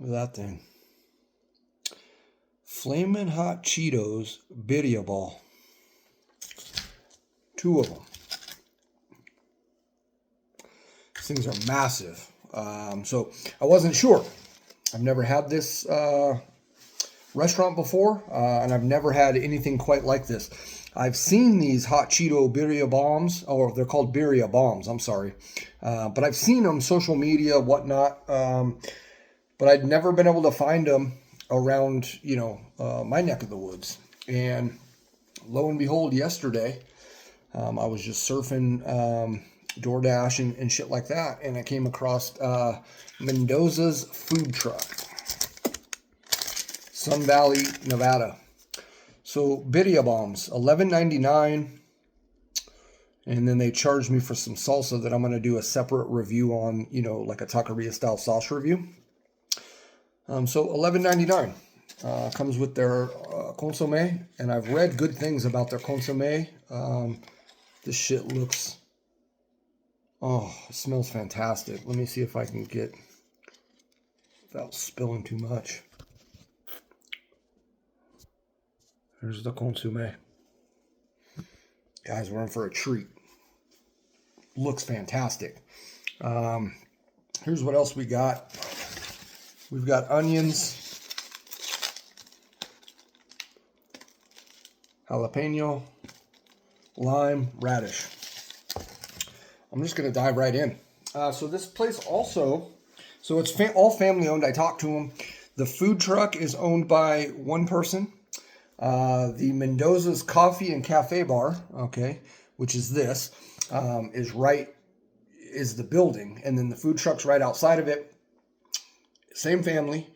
Look at that thing. Flamin' Hot Cheetos Birria Ball. 2 of them. These things are massive. So I wasn't sure. I've never had this restaurant before, and I've never had anything quite like this. I've seen these hot Cheeto Birria bombs, or they're called Birria bombs, I'm sorry. But I've seen them, social media, whatnot, but I'd never been able to find them around, my neck of the woods. And lo and behold, yesterday, I was just surfing DoorDash and shit like that, and I came across Mendoza's food truck. Sun Valley, Nevada. So Birria bombs, $11.99, and then they charged me for some salsa that I'm going to do a separate review on, like a taqueria style sauce review. So $11.99 comes with their consomme, and I've read good things about their consomme. This shit looks, it smells fantastic. Let me see if I can get, without spilling too much. Here's the consomme. Guys, we're in for a treat. Looks fantastic. Here's what else we got. We've got onions, jalapeno, lime, radish. I'm just going to dive right in. So this place also, so it's all family owned. I talked to them. The food truck is owned by one person. The Mendoza's Coffee and Cafe Bar, okay, which is this, is the building. And then the food truck's right outside of it. Same family,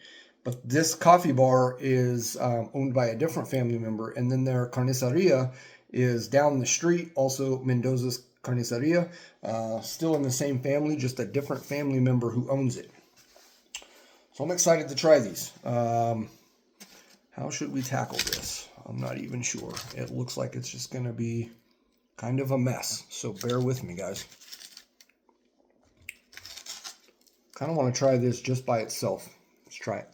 but this coffee bar is owned by a different family member. And then their carniceria is down the street, also Mendoza's Carniceria, still in the same family, just a different family member who owns it. So I'm excited to try these. How should we tackle this? I'm not even sure. It looks like it's just going to be kind of a mess. So bear with me, guys. Kind of want to try this just by itself. Let's try it.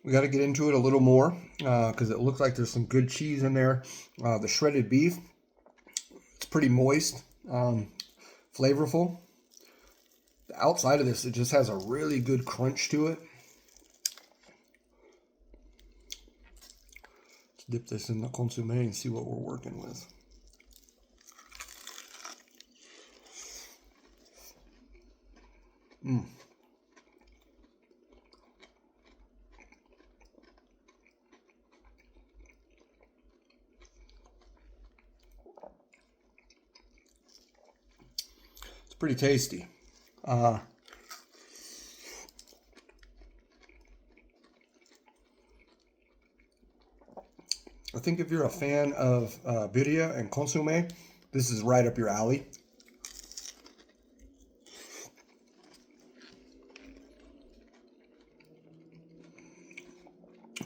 We got to get into it a little more because it looks like there's some good cheese in there. The shredded beef, it's pretty moist, flavorful. The outside of this, it just has a really good crunch to it. Let's dip this in the consomme and see what we're working with. Pretty tasty. I think if you're a fan of birria and consomme, this is right up your alley.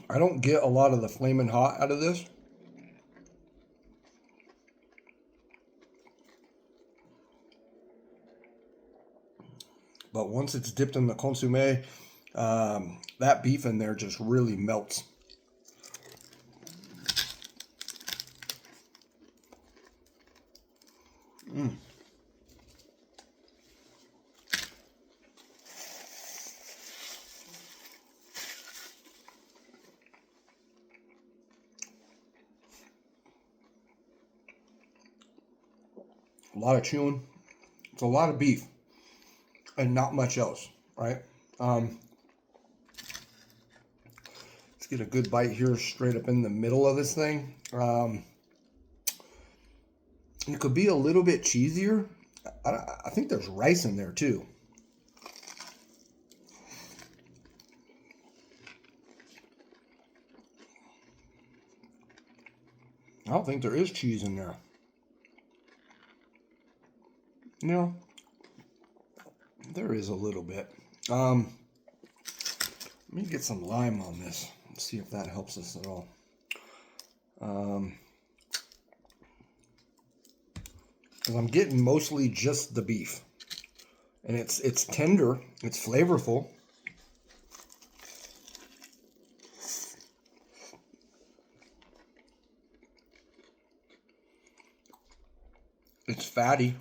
I don't get a lot of the flaming hot out of this. But once it's dipped in the consomme, that beef in there just really melts. A lot of chewing. It's a lot of beef and not much else, right? Let's get a good bite here straight up in the middle of this thing. It could be a little bit cheesier. I think there's rice in there too. I don't think there is cheese in there. No, there is a little bit. Let me get some lime on this and see if that helps us at all. Because I'm getting mostly just the beef, and it's tender, it's flavorful. It's fatty.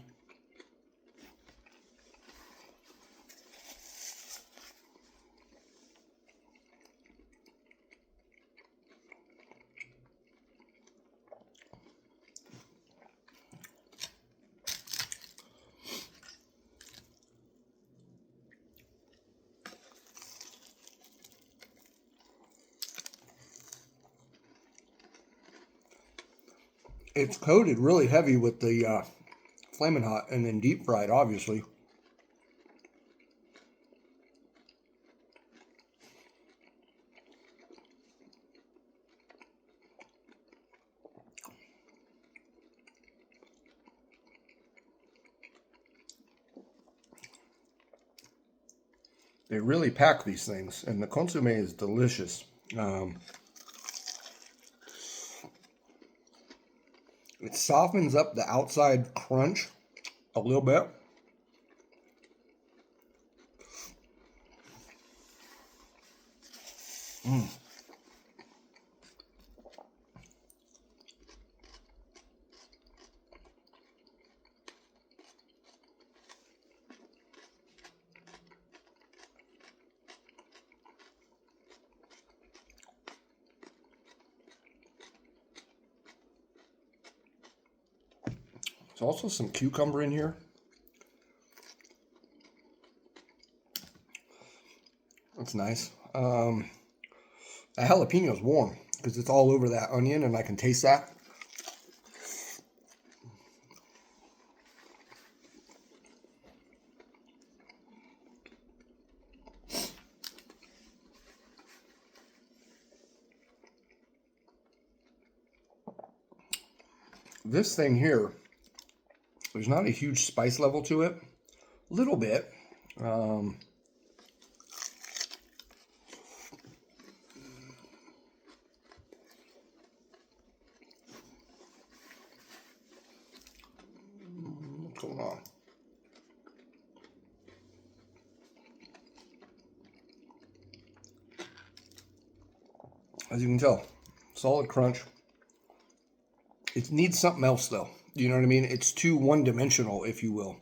It's coated really heavy with the Flamin' Hot and then deep fried, obviously. They really pack these things, and the consomme is delicious. It softens up the outside crunch a little bit. There's also some cucumber in here. That's nice. The jalapeno is warm because it's all over that onion, and I can taste that. This thing here, there's not a huge spice level to it. A little bit. What's going on? As you can tell, solid crunch. It needs something else though. You know what I mean? It's too one-dimensional, if you will.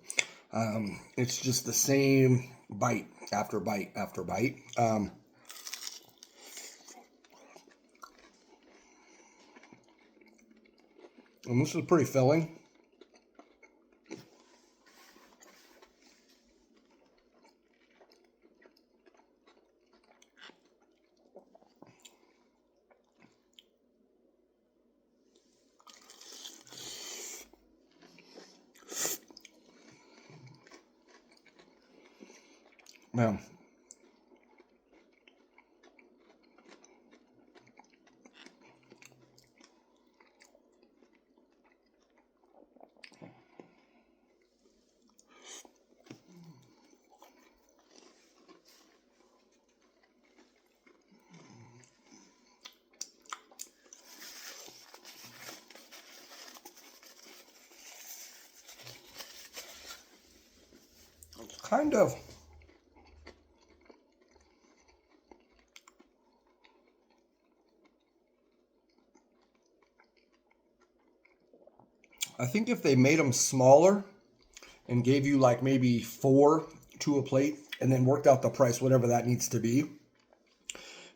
It's just the same bite after bite after bite. And this is pretty filling. Man, it's kind of... I think if they made them smaller and gave you like maybe 4 to a plate and then worked out the price, whatever that needs to be,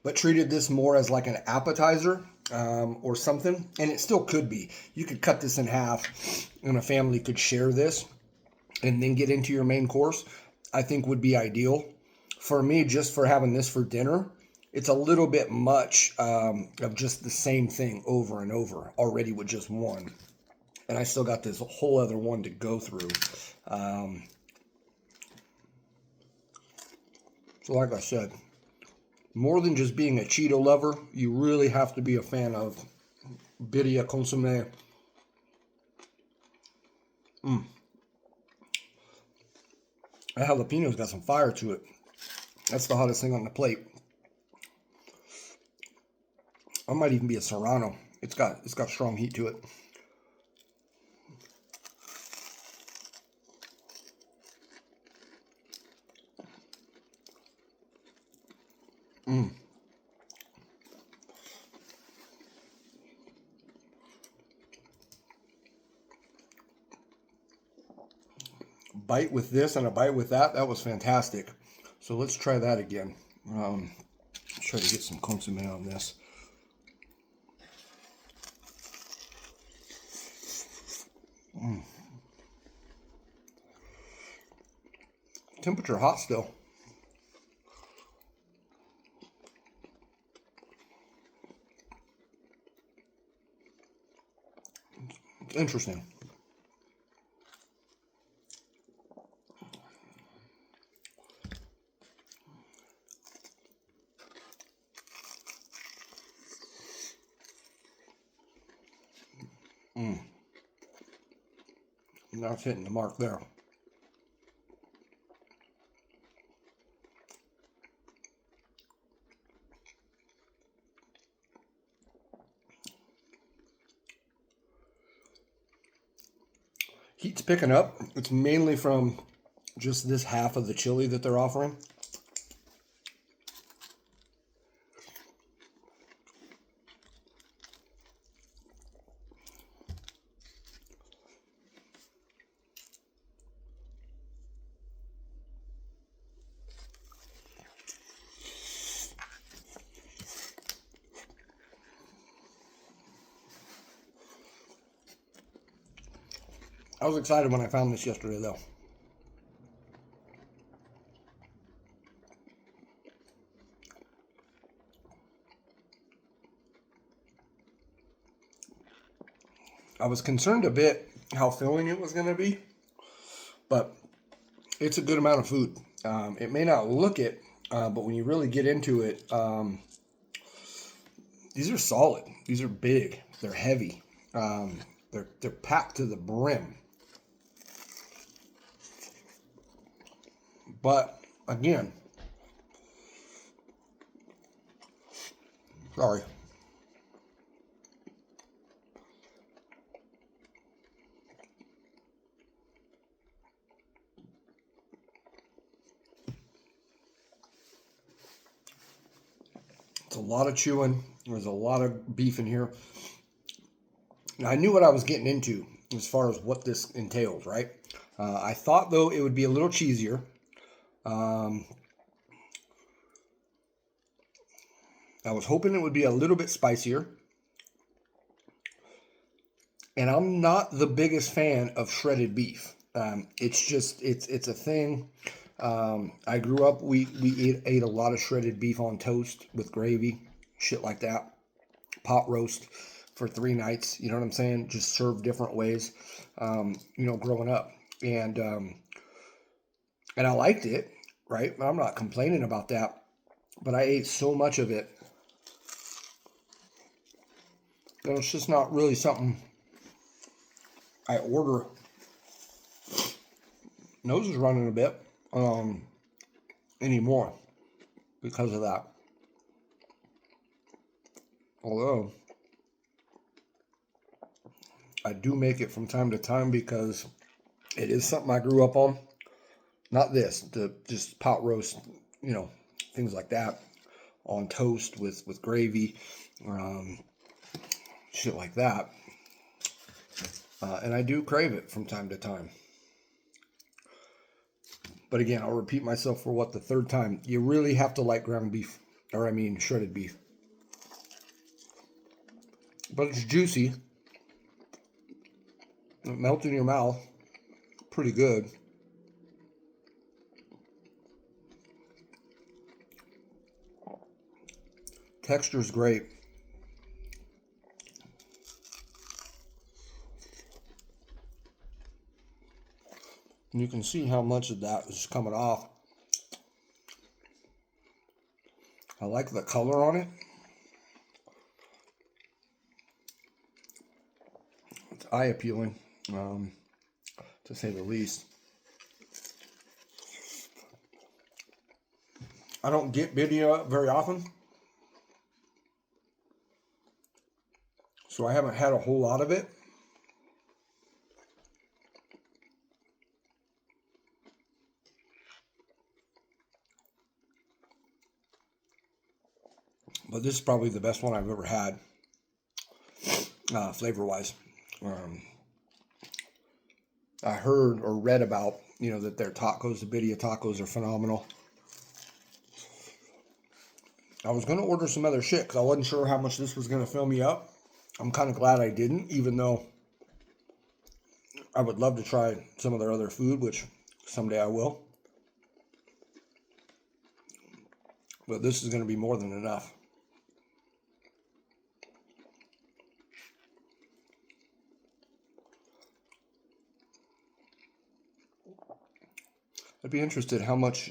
but treated this more as like an appetizer or something, and it still could be. You could cut this in half and a family could share this and then get into your main course, I think would be ideal. For me, just for having this for dinner, it's a little bit much of just the same thing over and over already with just one. And I still got this whole other one to go through. So like I said, more than just being a Cheeto lover, you really have to be a fan of Birria consomme. That jalapeno's got some fire to it. That's the hottest thing on the plate. I might even be a Serrano. It's got strong heat to it. Bite with this and a bite with that. That was fantastic. So let's try that again. Let's try to get some consomme on this. Temperature hot still. It's interesting. That's hitting the mark there. Heat's picking up. It's mainly from just this half of the chili that they're offering. I was excited when I found this yesterday, though. I was concerned a bit how filling it was going to be, but it's a good amount of food. It may not look it, but when you really get into it, these are solid. These are big. They're heavy. They're packed to the brim. But again, sorry. It's a lot of chewing. There's a lot of beef in here. Now, I knew what I was getting into as far as what this entails, right? I thought, though, it would be a little cheesier. I was hoping it would be a little bit spicier. And I'm not the biggest fan of shredded beef. It's a thing. I grew up, we ate a lot of shredded beef on toast with gravy, shit like that. Pot roast for 3 nights, you know what I'm saying? Just served different ways, growing up. And I liked it, right? I'm not complaining about that. But I ate so much of it that it's just not really something I order. Nose is running a bit anymore because of that. Although I do make it from time to time because it is something I grew up on. Not this, just pot roast, things like that on toast with gravy, shit like that. And I do crave it from time to time. But again, I'll repeat myself for the third time. You really have to like ground beef, shredded beef. But it's juicy. It melts in your mouth. Pretty good. Texture's great. And you can see how much of that is coming off. I like the color on it. It's eye appealing, to say the least. I don't get Birria very often, so I haven't had a whole lot of it. But this is probably the best one I've ever had, flavor-wise. I heard or read about, that their tacos, the Birria tacos, are phenomenal. I was going to order some other shit because I wasn't sure how much this was going to fill me up. I'm kind of glad I didn't, even though I would love to try some of their other food, which someday I will. But this is going to be more than enough. I'd be interested how much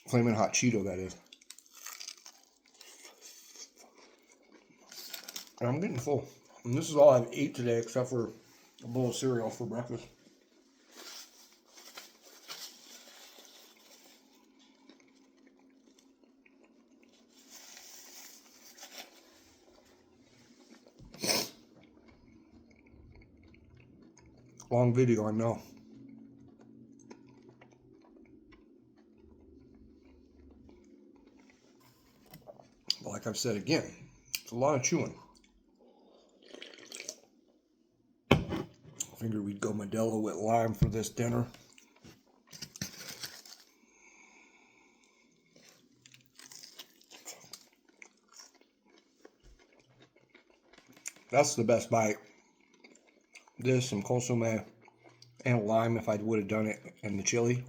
Flamin' Hot Cheeto that is. And I'm getting full. And this is all I've ate today except for a bowl of cereal for breakfast. Long video, I know. But like I've said again, it's a lot of chewing. I figured we'd go Mendoza with lime for this dinner. That's the best bite. This, some consomme, and lime if I would have done it in the chili.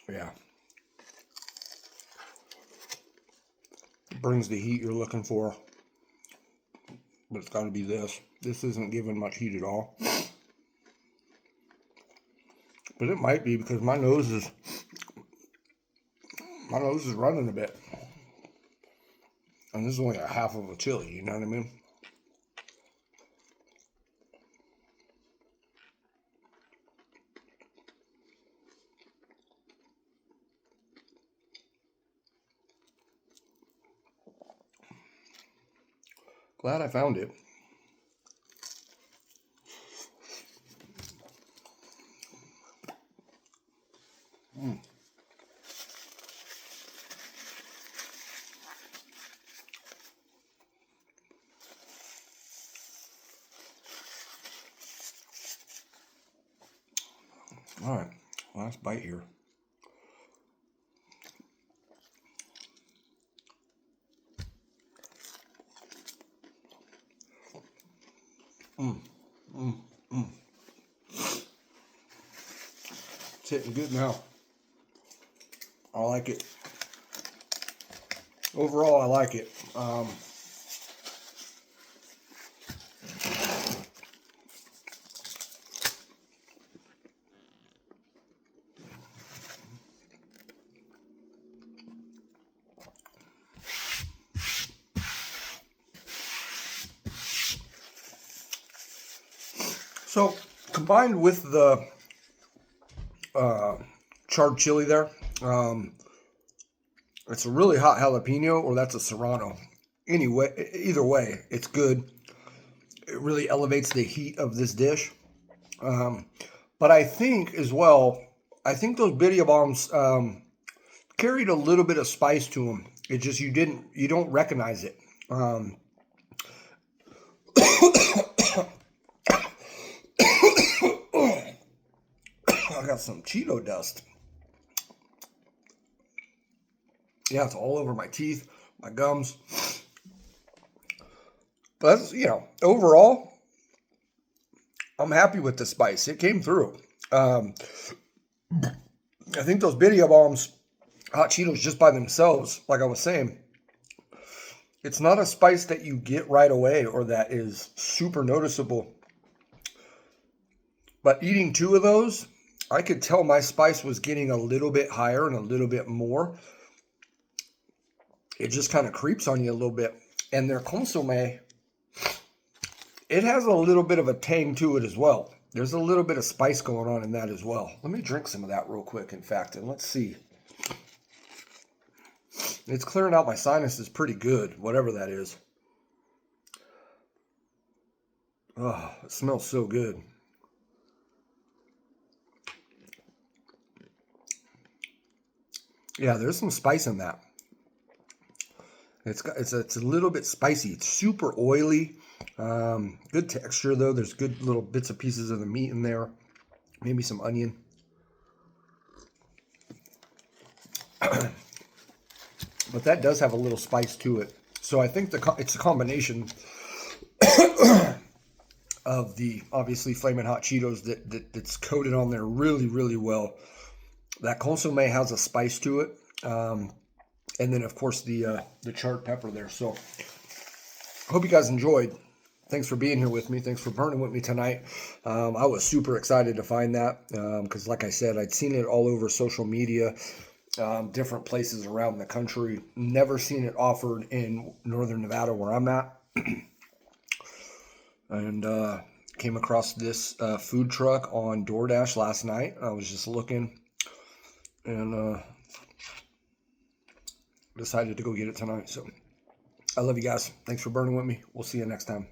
Yeah. Brings the heat you're looking for. But it's got to be this. This isn't giving much heat at all. But it might be because my nose is running a bit. And this is only a half of a chili, you know what I mean? Glad I found it. All right, last bite here. It's hitting good now. I like it. Overall, I like it. So, combined with the charred chili there, it's a really hot jalapeno, or that's a serrano. Anyway, either way, it's good. It really elevates the heat of this dish. But I think as well, I think those Birria bombs carried a little bit of spice to them. It just you don't recognize it. I got some Cheeto dust. Yeah, it's all over my teeth, my gums. But that's, overall, I'm happy with the spice. It came through. I think those Birria bombs, hot Cheetos just by themselves, like I was saying, it's not a spice that you get right away or that is super noticeable. But eating two of those, I could tell my spice was getting a little bit higher and a little bit more. It just kind of creeps on you a little bit. And their consomme, it has a little bit of a tang to it as well. There's a little bit of spice going on in that as well. Let me drink some of that real quick, in fact, and let's see. It's clearing out my sinuses pretty good, whatever that is. Oh, it smells so good. Yeah, there's some spice in that. It's a little bit spicy. It's super oily. Good texture though. There's good little bits of pieces of the meat in there. Maybe some onion. But that does have a little spice to it. So I think it's a combination of the obviously Flamin' Hot Cheetos that's coated on there really, really well. That consomme has a spice to it. And then, of course, the charred pepper there. So, hope you guys enjoyed. Thanks for being here with me. Thanks for burning with me tonight. I was super excited to find that because, like I said, I'd seen it all over social media, different places around the country. Never seen it offered in Northern Nevada where I'm at. And came across this food truck on DoorDash last night. I was just looking and decided to go get it tonight. So I love you guys. Thanks for burning with me. We'll see you next time.